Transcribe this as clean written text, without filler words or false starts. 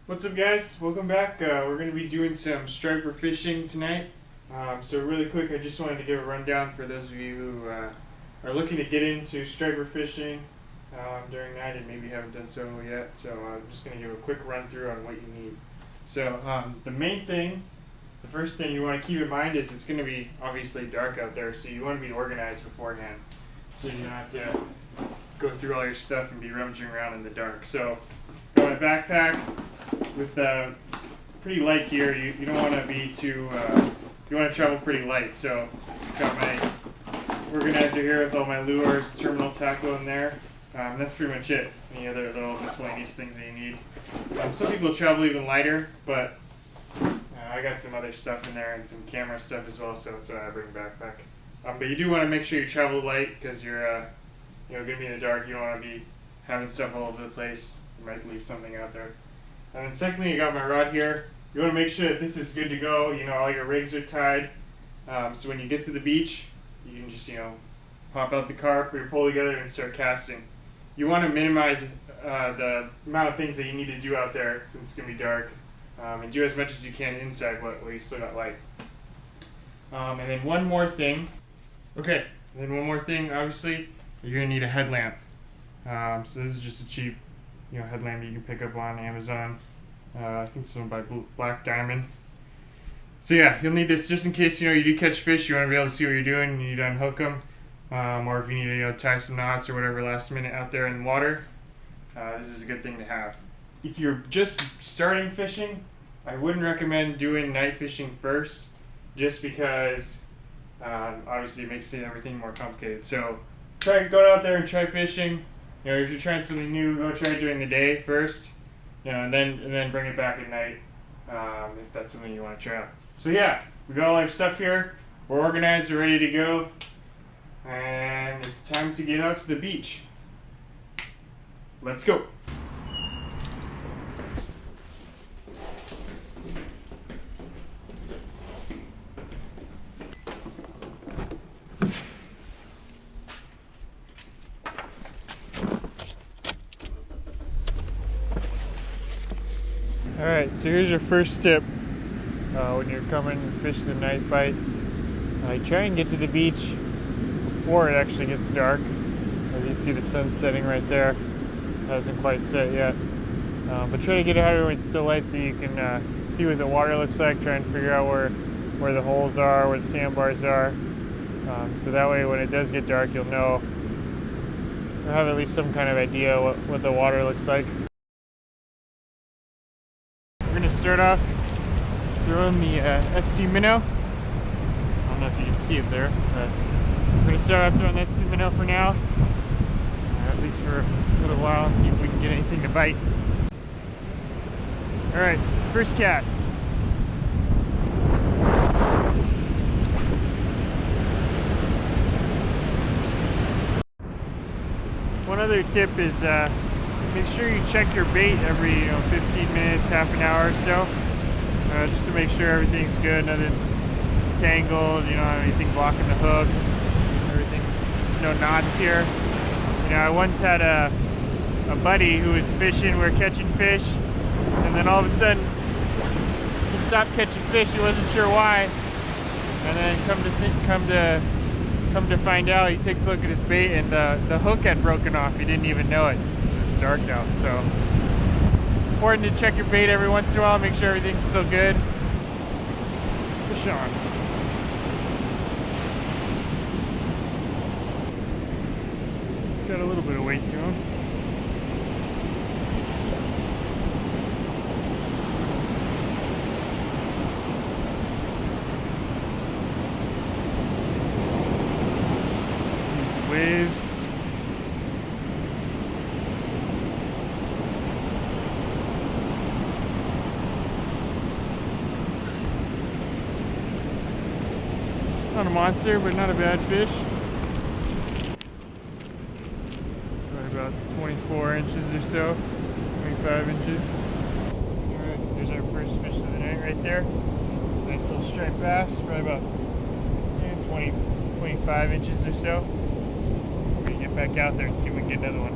What's up, guys? Welcome back. We're going to be doing some striper fishing tonight. So really quick, I just wanted to give a rundown for those of you who are looking to get into striper fishing during the night and maybe haven't done so yet. So I'm just going to give a quick run through on what you need. So the main thing, the first thing you want to keep in mind is it's going to be obviously dark out there, so you want to be organized beforehand. So you don't have to go through all your stuff and be rummaging around in the dark. So got my backpack with pretty light gear. You don't want to be too, you want to travel pretty light. So got my organizer here with all my lures, terminal tackle in there. That's pretty much it. Any other little miscellaneous things that you need. Some people travel even lighter, but I got some other stuff in there and some camera stuff as well, so that's why I bring a backpack. But you do want to make sure you travel light because you're going to be in the dark. You don't want to be having stuff all over the place. You might leave something out there. And then secondly, I got my rod here. You want to make sure that this is good to go. All your rigs are tied. So when you get to the beach, you can just, pop out the car, put your pole together, and start casting. You want to minimize the amount of things that you need to do out there since it's going to be dark. And do as much as you can inside while you still got light. And then one more thing. Obviously, you're going to need a headlamp. So this is just a cheap headlamp you can pick up on Amazon. I think it's owned by Black Diamond. So yeah, you'll need this just in case you do catch fish. You want to be able to see what you're doing. You need to unhook them, or if you need to tie some knots or whatever last minute out there in the water. This is a good thing to have. If you're just starting fishing, I wouldn't recommend doing night fishing first, just because obviously it makes everything more complicated. So go out there and try fishing. If you're trying something new, go try it during the day first, and then bring it back at night if that's something you want to try out. So yeah, we got all our stuff here. We're organized, we're ready to go, and it's time to get out to the beach. Let's go. Alright, so here's your first tip when you're coming to fish the night bite. Try and get to the beach before it actually gets dark. You can see the sun setting right there. It hasn't quite set yet. But try to get out of it when it's still light so you can see what the water looks like. Try and figure out where the holes are, where the sandbars are. So that way when it does get dark, you'll have at least some kind of idea what the water looks like. We're going to start off throwing the SP Minnow. I don't know if you can see it there, but we're going to start off throwing the SP Minnow for now, at least for a little while, and see if we can get anything to bite. Alright, first cast. One other tip is make sure you check your bait every 15 minutes, half an hour or so, just to make sure everything's good, nothing's tangled, you don't have anything blocking the hooks, everything, no knots here. I once had a buddy who was fishing, we were catching fish, and then all of a sudden he stopped catching fish, he wasn't sure why, and then come to find out, he takes a look at his bait and the hook had broken off, he didn't even know it. It's dark out, so important to check your bait every once in a while, make sure everything's still good. Fish on. It's got a little bit of weight to him. Waves. Not a monster, but not a bad fish. Probably about 24 inches or so, 25 inches. Alright, there's our first fish of the night right there. Nice little striped bass, probably about 25 inches or so. We're gonna get back out there and see if we can get another one.